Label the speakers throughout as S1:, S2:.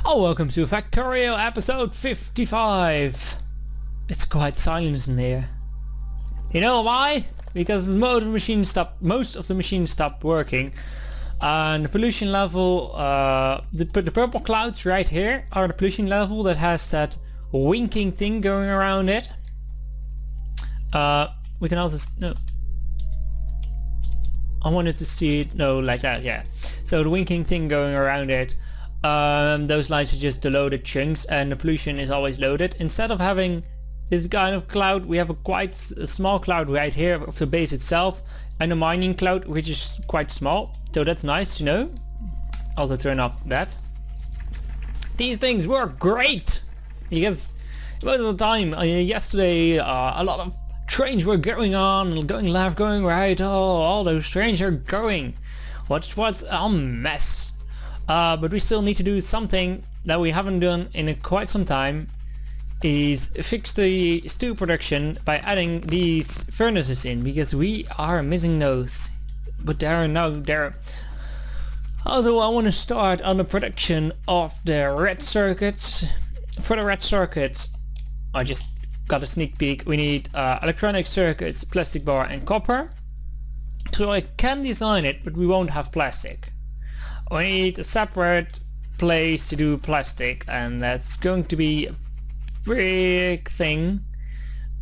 S1: Oh, welcome to Factorio episode 55. It's quite silent in here. You know why? Because most of the machines stopped working, and the pollution level, the purple clouds right here are the pollution level that has that winking thing going around it. We can also no. I wanted to see it like that, yeah. So the winking thing going around it. Those lights are just the loaded chunks, and the pollution is always loaded. Instead of having this kind of cloud, we have a small cloud right here of the base itself, and a mining cloud which is quite small. So that's nice to know. Also turn off that. These things work great because most of the time, yesterday a lot of trains were going on, going left, going right. Oh, all those trains are going. What was a mess. But we still need to do something that we haven't done in quite some time, is fix the steel production by adding these furnaces in, because we are missing those. But there are no there. Also, I want to start on the production of the red circuits. For the red circuits, I just got a sneak peek. We need electronic circuits, plastic bar and copper. So I can design it, but we won't have plastic. We need a separate place to do plastic, and that's going to be a big thing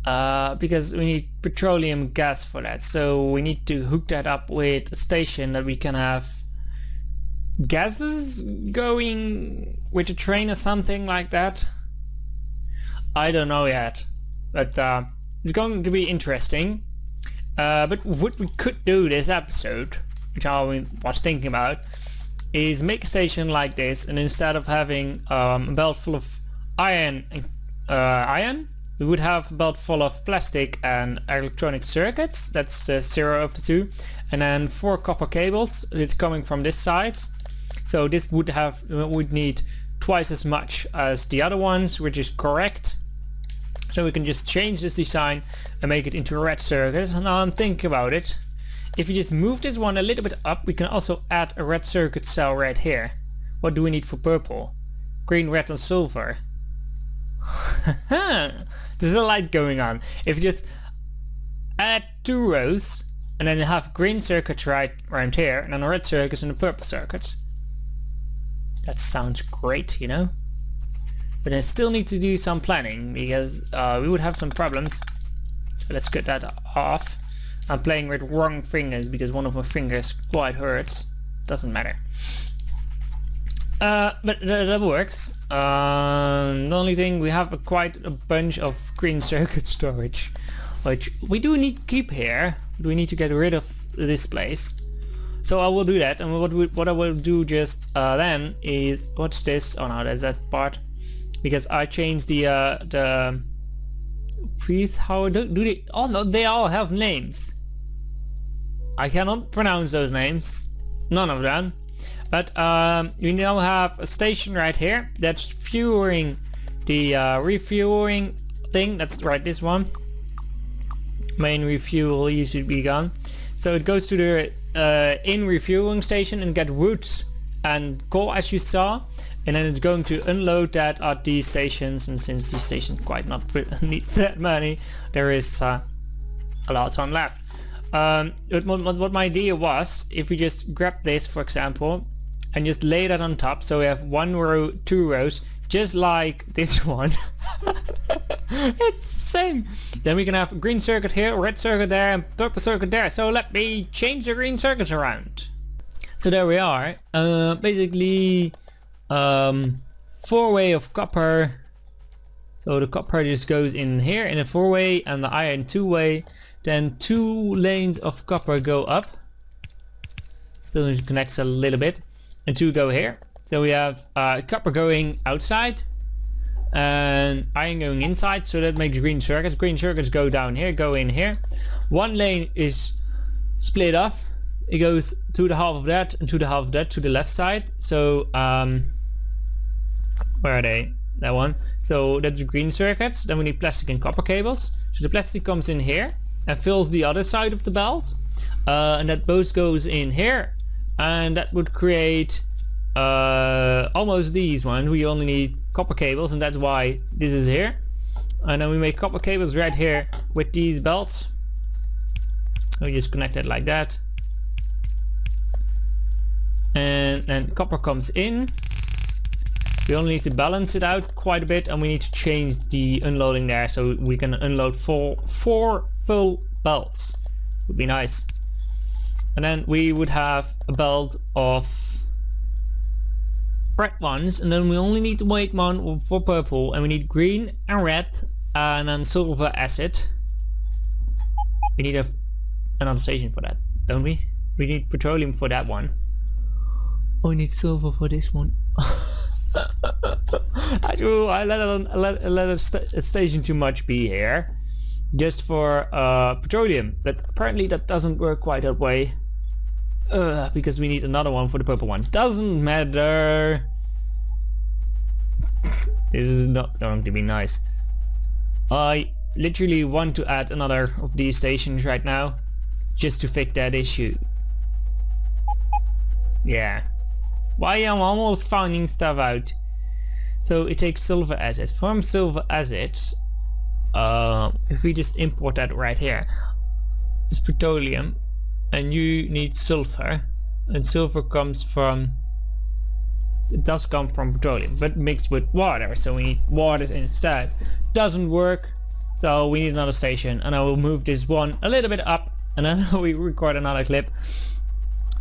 S1: because we need petroleum gas for that. So we need to hook that up with a station that we can have gases going with a train or something like that. I don't know yet, but it's going to be interesting. But what we could do this episode, which I was thinking about, is make a station like this, and instead of having a belt full of iron, we would have a belt full of plastic and electronic circuits. That's the 0 of the two, and then 4 copper cables. It's coming from this side, so this would need twice as much as the other ones, which is correct. So we can just change this design and make it into a red circuit. Now I'm thinking about it. If you just move this one a little bit up, we can also add a red circuit cell right here. What do we need for purple? Green, red and silver. There's a light going on. If you just add 2 rows and then you have green circuits right around here, and then a red circuits and a purple circuits. That sounds great, you know? But I still need to do some planning, because we would have some problems. So let's get that off. I'm playing with wrong fingers because one of my fingers quite hurts. Doesn't matter. But that works. The only thing, we have quite a bunch of green circuit storage, which we do need to keep here. We need to get rid of this place. So I will do that, and what I will do just then is, what's this? Oh no, that's that part. Because I changed the please, how do they? Oh no, they all have names. I cannot pronounce those names, none of them. But we now have a station right here that's fueling the refueling thing. That's right, this one. Main refuel used to be gone. So it goes to the in refueling station and get woods and coal, as you saw. And then it's going to unload that at these stations, and since these stations quite not needs that money, there is a lot on left. What my idea was, if we just grab this, for example, and just lay that on top, so we have 1 row, 2 rows, just like this one. It's the same. Then we can have a green circuit here, red circuit there, and purple circuit there. So let me change the green circuits around. So there we are. Basically 4-way of copper. So the copper just goes in here in a 4-way, and the iron 2-way. Then 2 lanes of copper go up. Still it connects a little bit, and 2 go here. So we have copper going outside and iron going inside, so that makes green circuits. Green circuits go down here, go in here. 1 lane is split off. It goes to the half of that and to the half of that to the left side. So where are they? That one. So that's green circuits. Then we need plastic and copper cables. So the plastic comes in here and fills the other side of the belt, and that both goes in here, and that would create almost these ones. We only need copper cables, and that's why this is here. And then we make copper cables right here with these belts. We just connect it like that. And then copper comes in. We only need to balance it out quite a bit, and we need to change the unloading there so we can unload four full belts. Would be nice. And then we would have a belt of red ones, and then we only need to wait one for purple, and we need green and red, and then silver acid. We need another station for that, don't we? We need petroleum for that one. Oh, we need silver for this one. I let a station too much be here, just for petroleum, but apparently that doesn't work quite that way. Because we need another one for the purple one. Doesn't matter. This is not going to be nice. I literally want to add another of these stations right now, just to fix that issue. Yeah. Why I'm almost finding stuff out. So it takes silver acid. From silver acid, if we just import that right here, it's petroleum, and you need silver, and silver comes from, it does come from petroleum, but mixed with water, so we need water instead. Doesn't work, so we need another station, and I will move this one a little bit up, and then we record another clip.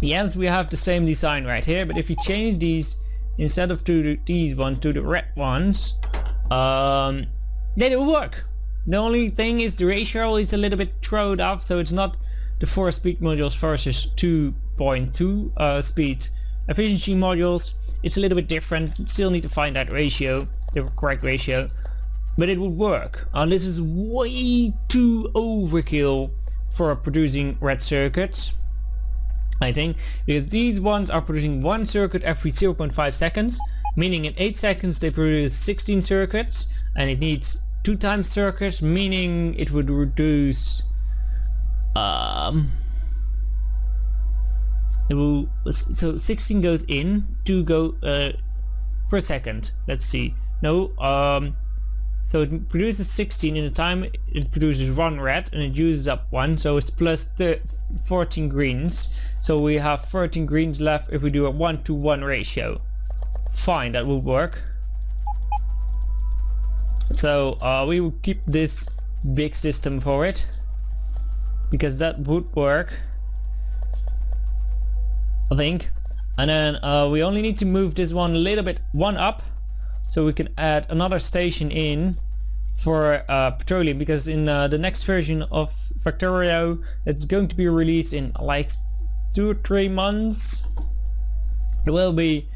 S1: Yes, we have the same design right here, but if you change these, instead of these ones to the red ones, they will work. The only thing is the ratio is a little bit thrown off, so it's not the 4 speed modules versus 2.2 speed efficiency modules. It's a little bit different. You still need to find that ratio, the correct ratio, but it would work. This is way too overkill for producing red circuits, I think, because these ones are producing one circuit every 0.5 seconds, meaning in 8 seconds they produce 16 circuits, and it needs 2 times circuits, meaning it would reduce so 16 goes in, 2 go per second. Let's see. No, so it produces 16 in the time it produces 1 red, and it uses up 1, so it's plus 14 greens. So we have 13 greens left if we do a 1-to-1 ratio. Fine, that would work. So we will keep this big system for it, because that would work, I think. And then we only need to move this one a little bit up, so we can add another station in for petroleum, because in the next version of Factorio, it's going to be released in like 2 or 3 months. There will be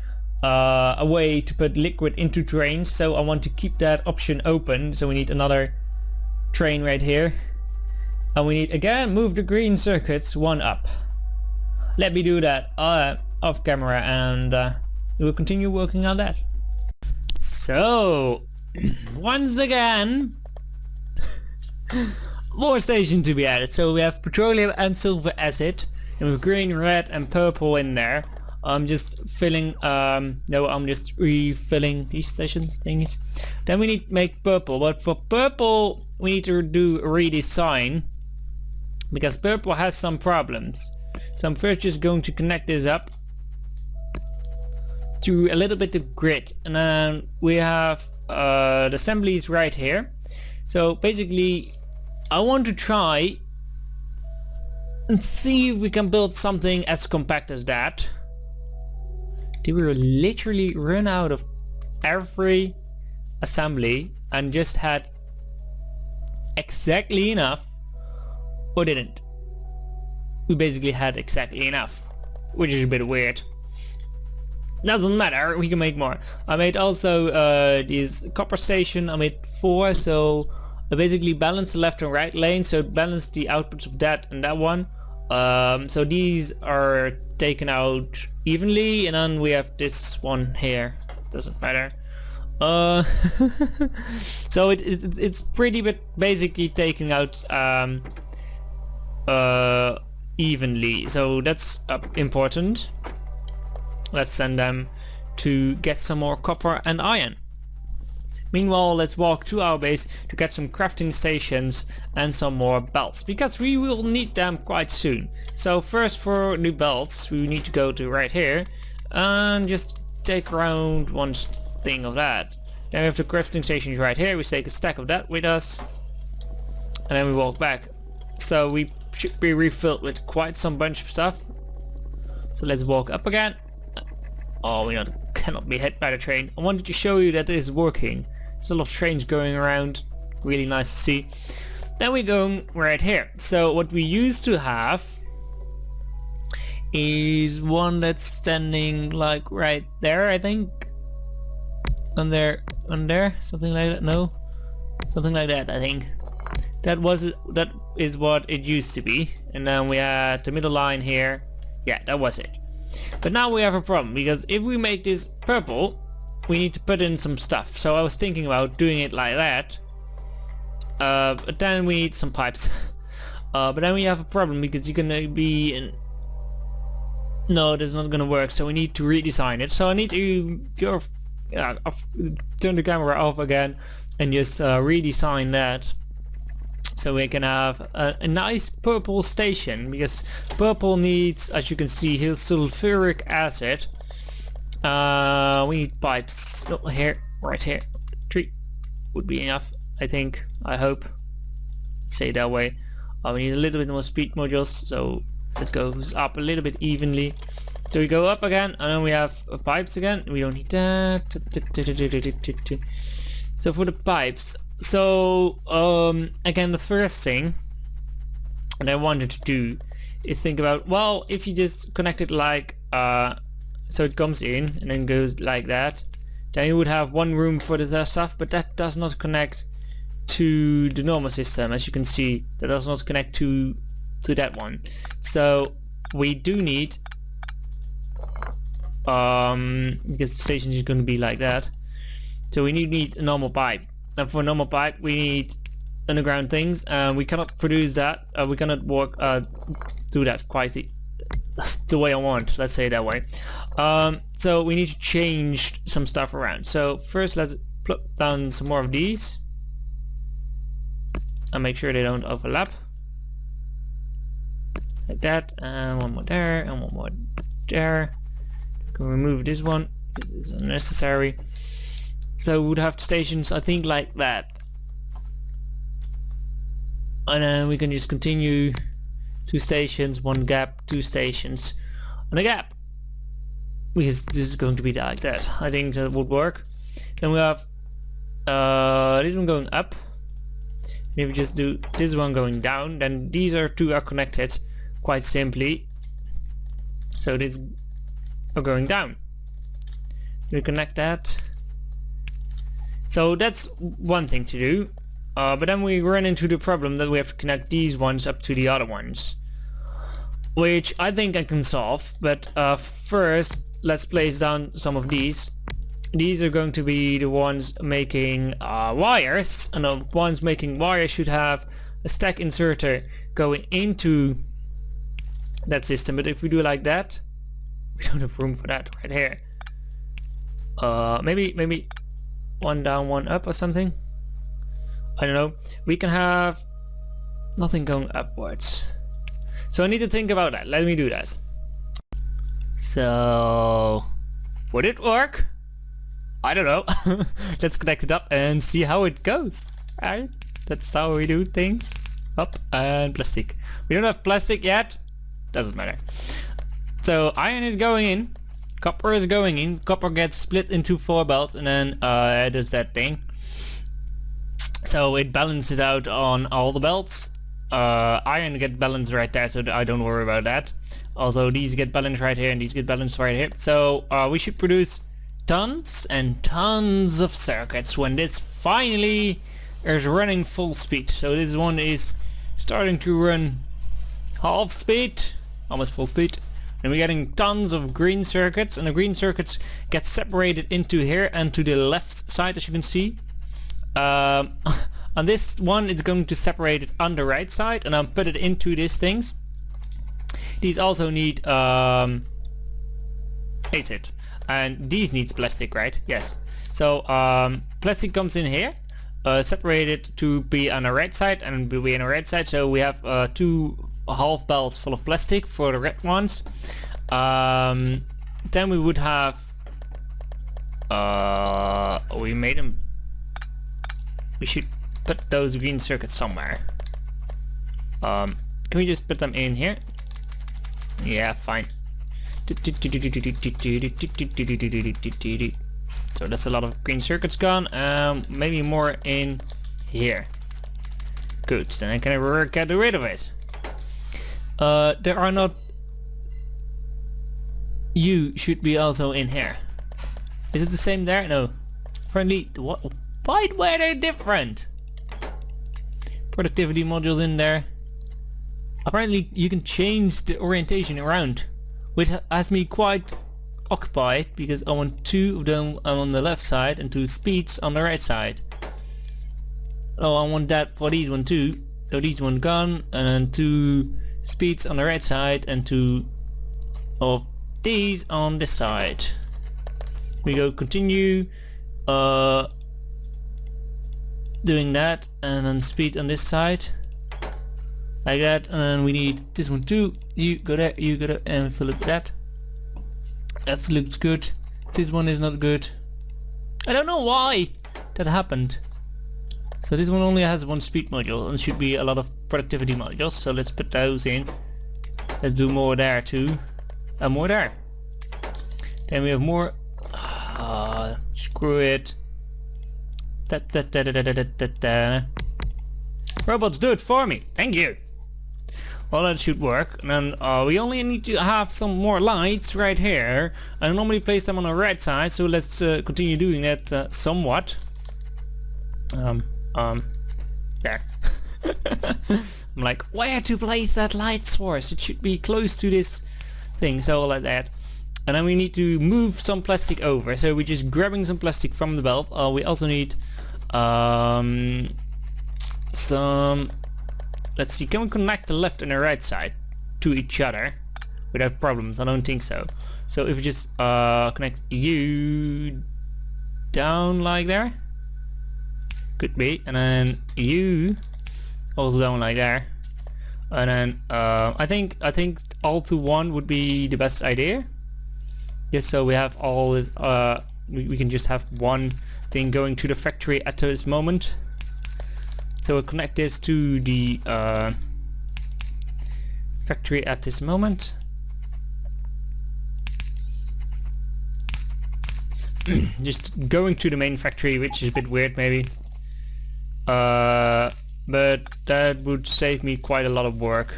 S1: a way to put liquid into trains, so I want to keep that option open. So we need another train right here, and we need again move the green circuits 1 up. Let me do that off camera, and we'll continue working on that. So once again, more stations to be added. So we have petroleum and silver acid, and with green, red and purple in there. I'm just filling, no, I'm just refilling these stations thingies. Then we need to make purple, but for purple we need to do a redesign, because purple has some problems. So I'm first just going to connect this up to a little bit of grid, and then we have the assemblies right here. So basically I want to try and see if we can build something as compact as that. They will literally run out of every assembly and just had exactly enough, or didn't. We basically had exactly enough, which is a bit weird. Doesn't matter, we can make more. I made also this copper station. I made 4, so I basically balanced the left and right lane, so balance the outputs of that and that one. So these are taken out evenly, and then we have this one here. Doesn't matter. So it's pretty but basically taken out evenly, so that's important. Let's send them to get some more copper and iron. Meanwhile, let's walk to our base to get some crafting stations and some more belts, because we will need them quite soon. So first, for new belts, we need to go to right here and just take around one thing of that. Then we have the crafting stations right here. We take a stack of that with us and then we walk back. So we should be refilled with quite some bunch of stuff. So let's walk up again. Oh, we cannot be hit by the train. I wanted to show you that it is working. There's a lot of trains going around. Really nice to see. Then we go right here. So what we used to have is one that's standing like right there, I think. On there, something like that. No, something like that, I think. That is what it used to be. And then we had the middle line here. Yeah, that was it. But now we have a problem, because if we make this purple, we need to put in some stuff. So I was thinking about doing it like that. But then we need some pipes. But then we have a problem, because you're gonna be in... No, that's not gonna work. So we need to redesign it. So I need to turn the camera off again and just redesign that. So we can have a nice purple station, because purple needs, as you can see here, sulfuric acid. We need pipes. Oh, here, right here. 3 would be enough, I think. I hope. Say it that way. We need a little bit more speed modules, so let's go up a little bit evenly. So we go up again, and then we have pipes again. We don't need that. So for the pipes. So again, the first thing that I wanted to do is think about, well, if you just connect it like so it comes in and then goes like that, then you would have one room for the stuff, but that does not connect to the normal system. As you can see, that does not connect to that one. So we do need because the station is going to be like that, so we need a normal pipe. And for normal pipe we need underground things, and we cannot produce that. We cannot work do that quite the way I want, let's say it that way. So we need to change some stuff around. So first let's plug down some more of these and make sure they don't overlap, like that, and one more there and one more there. We can remove this one because it's unnecessary. So we would have stations, I think, like that. And then we can just continue 2 stations, 1 gap, 2 stations, and a gap. Because this is going to be like that. I think that would work. Then we have this one going up. And if we just do this one going down, then these two are connected quite simply. So this are going down. We connect that. So that's one thing to do, but then we run into the problem that we have to connect these ones up to the other ones, which I think I can solve. But first let's place down some of these. These are going to be the ones making wires, and the ones making wires should have a stack inserter going into that system. But if we do like that, we don't have room for that right here. Maybe 1 down, 1 up or something. I don't know. We can have nothing going upwards. So I need to think about that. Let me do that. So would it work? I don't know. Let's connect it up and see how it goes. Alright, that's how we do things. Up and plastic. We don't have plastic yet. Doesn't matter. So iron is going in. Copper is going in. Copper gets split into 4 belts, and then it does that thing. So it balances it out on all the belts. Iron get balanced right there, so I don't worry about that. Although these get balanced right here and these get balanced right here. So we should produce tons and tons of circuits when this finally is running full speed. So this one is starting to run half speed, almost full speed. And we're getting tons of green circuits, and the green circuits get separated into here and to the left side, as you can see. On this one it's going to separate it on the right side, and I'll put it into these things. These also need acid. and these needs plastic, right? Yes. So plastic comes in here, separated to be on the red side and be on the red side. So we have 2 half barrels full of plastic for the red ones. Then we would have we made them. We should put those green circuits somewhere. Can we just put them in here? Yeah, fine. So that's a lot of green circuits gone. Maybe more in here. Good, then I can get rid of it. There are not... You should be also in here. Is it the same there? No. Apparently, what? Why were they different? Productivity modules in there. Apparently you can change the orientation around, which has me quite occupied because I want 2 of them on the left side and 2 speeds on the right side. Oh, I want that for these one too. So these one gone, and then 2 speeds on the right side and 2 of these on this side. We go continue doing that, and then speed on this side like that, and then we need this one too. You go there, you go there, and fill it with that. That looks good. This one is not good. I don't know why that happened. So this one only has 1 speed module and should be a lot of productivity modules, so let's put those in. Let's do more there too, and more there. Then we have more. Screw it. Robots, do it for me. Thank you. Well, that should work. And then we only need to have some more lights right here. I normally place them on the right side, so let's continue doing that somewhat. There. I'm like, where to place that light source? It should be close to this thing, so like that. And then we need to move some plastic over. So we're just grabbing some plastic from the valve. We also need some... Let's see, can we connect the left and the right side to each other without problems? I don't think so. So if we just connect you down like there, could be, and then you also down like there, and then I think all to one would be the best idea. Yes, so we have all this, we can just have one thing going to the factory at this moment. So we'll connect this to the factory at this moment. Just going to the main factory, which is a bit weird maybe. But that would save me quite a lot of work,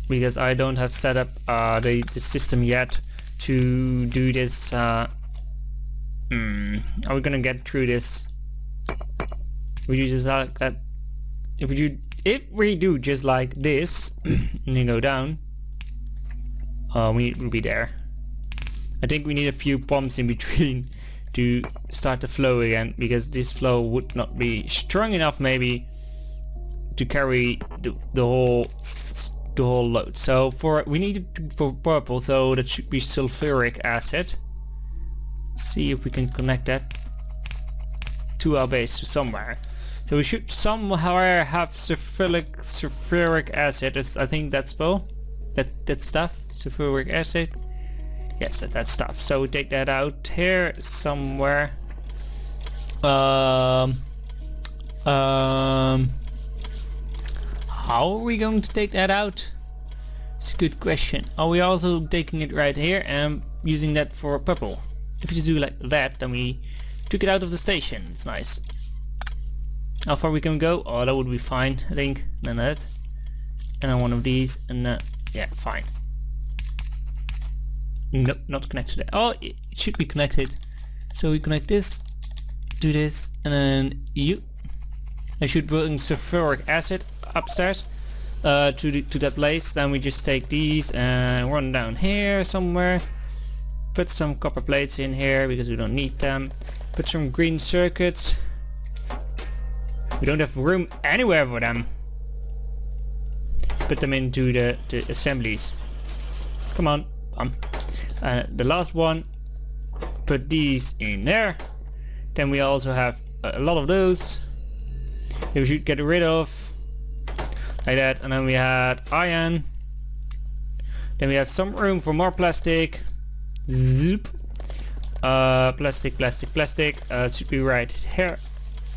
S1: because I don't have set up the system yet to do this. Are we gonna get through this? We do just like that. If we do just like this and then go down, we'll be there. I think we need a few pumps in between to start the flow again, because this flow would not be strong enough maybe to carry the whole load. So we need it for purple, so that should be sulfuric acid. See if we can connect that to our base somewhere. So we should somehow have sulfuric acid. I think that's that stuff, sulfuric acid. Yes, that's that stuff. So we take that out here somewhere. How are we going to take that out? It's a good question. Are we also taking it right here and using that for purple? If you do like that, then we took it out of the station. It's nice. How far we can go? Oh, that would be fine, I think. Then that. And then one of these, and yeah, fine. Nope, not connected. Oh, it should be connected. So we connect this, do this, and then you. I should bring sulfuric acid upstairs to that place. Then we just take these and run down here somewhere. Put some copper plates in here because we don't need them. Put some green circuits. We don't have room anywhere for them. Put them into the assemblies. Come on. The last one, put these in there. Then we also have a lot of those. We should get rid of like that. And then we had iron. Then we have some room for more plastic. Zoop. Plastic. Should be right here.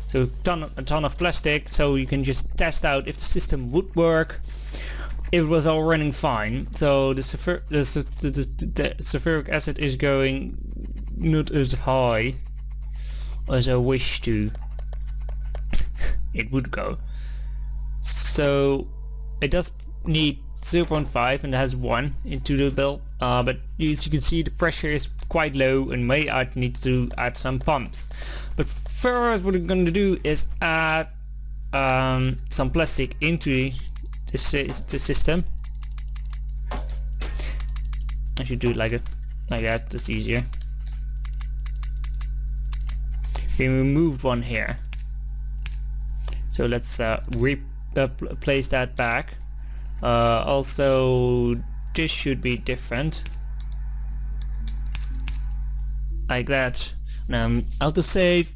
S1: So a ton of plastic, so you can just test out if the system would work. It was all running fine. So the sulfuric acid is going not as high as I wish to. It would go. So it does need 0.5 and it has 1 into the build. But as you can see, the pressure is quite low and may need to add some pumps. But first what we're going to do is add some plastic into the system. I should do it like that, that's easier. We removed one here. So let's place that back. Also this should be different. Like that. Now autosave.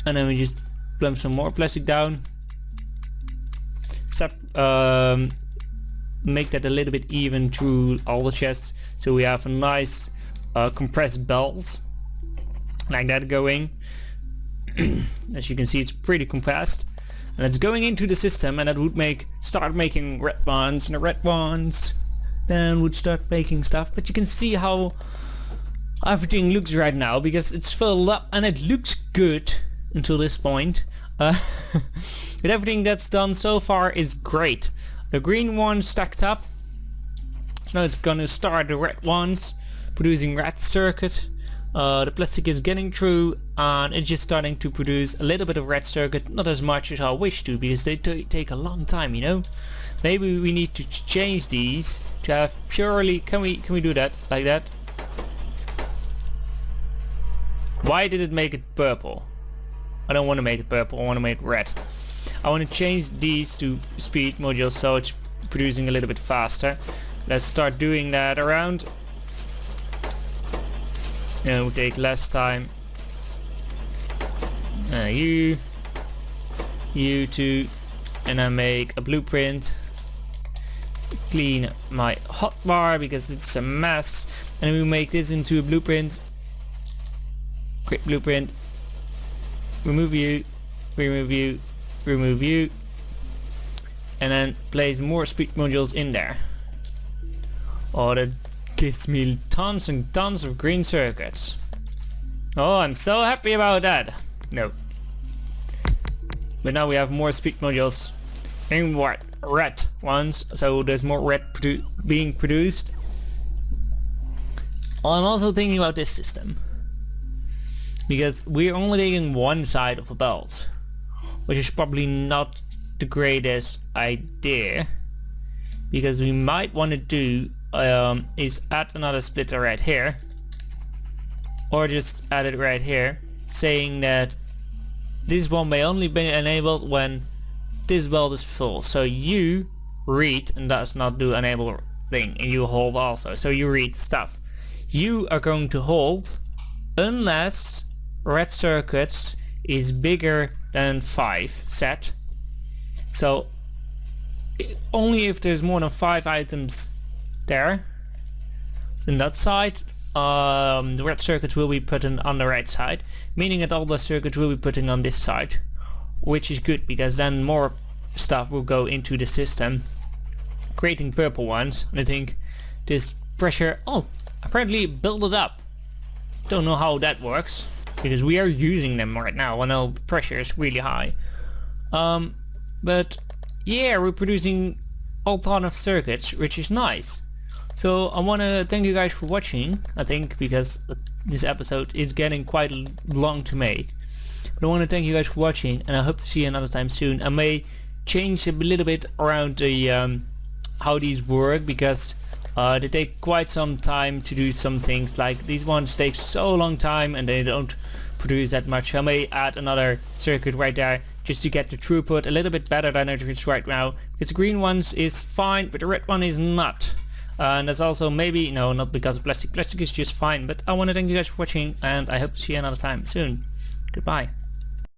S1: And then we just plump some more plastic down. Make that a little bit even through all the chests, so we have a nice compressed belt like that going. As you can see, it's pretty compressed, and it's going into the system, and that would start making red ones, and the red ones then would start making stuff. But you can see how everything looks right now, because it's filled up and it looks good until this point. But everything that's done so far is great. The green ones stacked up, so now it's gonna start the red ones producing red circuit. The plastic is getting through and it's just starting to produce a little bit of red circuit, not as much as I wish to, because they take a long time, you know. Maybe we need to change these to have purely, can we do that like that? Why did it make it purple? I don't want to make it purple, I want to make it red. I want to change these to speed modules so it's producing a little bit faster. Let's start doing that around. And it will take less time. You two, and I make a blueprint. Clean my hotbar because it's a mess, and we make this into a blueprint. Quick blueprint. Remove you, remove you, remove you, and then place more speed modules in there. Oh, that gives me tons and tons of green circuits. Oh, I'm so happy about that. No. But now we have more speed modules in red ones, so there's more red being produced. I'm also thinking about this system, because we're only taking one side of a belt, which is probably not the greatest idea, because we might want to do is add another splitter right here, or just add it right here, saying that this one may only be enabled when this belt is full. So you read and does not do enable thing, and you hold also. So you read stuff. You are going to hold unless red circuits is bigger than 5 set. So only if there's more than 5 items there. So in that side, the red circuits will be put on the right side, meaning that all the circuits will be putting on this side, which is good because then more stuff will go into the system, creating purple ones. And I think this pressure, oh, apparently build it up. Don't know how that works, because we are using them right now when the pressure is really high. But yeah, we're producing all ton of circuits, which is nice. So I want to thank you guys for watching, I think, because this episode is getting quite long to make. But I want to thank you guys for watching, and I hope to see you another time soon. I may change a little bit around the how these work, because they take quite some time to do some things. Like these ones take so long time and they don't produce that much. I may add another circuit right there just to get the throughput a little bit better than it is right now, because the green ones is fine but the red one is not. And that's also maybe, no, not because of plastic. Plastic is just fine, but I want to thank you guys for watching, and I hope to see you another time soon. Goodbye.